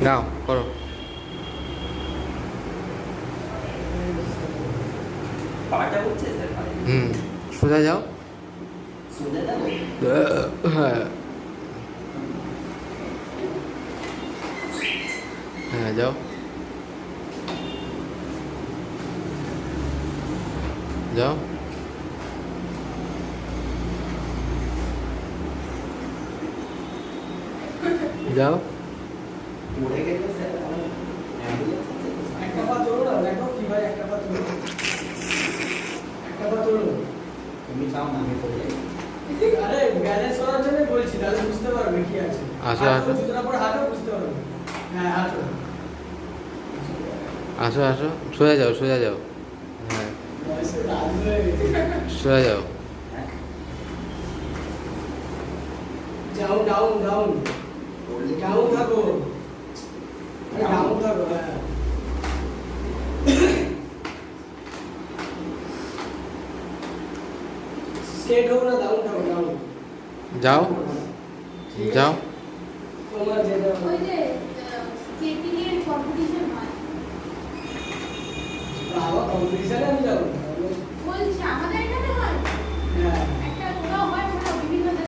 গাও করো। পাটা হচ্ছে স্যার হুম, সোজা যাও। সোজা যাবো হ্যাঁ হ্যাঁ, যাও যাও। যাও। পড়ে গেলে স্যার একটা পা তোলো না, দেখো কি ভাই, একটা পা তোলো, একটা পা তোলো। তুমি চাও না আমি পড়ে যাই আরে ব্যালেন্স করার জন্য বলছি, তাহলে বুঝতে পারবে কি আছে। আসো, হাঁটো, আসো। জুতোর পর হাঁটো, বুঝতে পারবে। হ্যাঁ হাঁটো। আসো আসো, সোজা যাও সোজা যাও। হ্যাঁ, বয়সে রাজ হয়ে গেছে। সোজা যাও। ডাউন ডাউন ডাউন ডাউন থাকো, ডাউন থাকো। হ্যাঁ স্ট্রেট হোক না, ডাউন থাকো, ডাউন। যাও ঠিক আছে? যাও। তোমার যেটা ওই যে স্কেটিং এর কম্পিটিশন হয়, বাবা কম্পিটিশনে আমি যাবো। বলছি আমাদের এখানে হয়।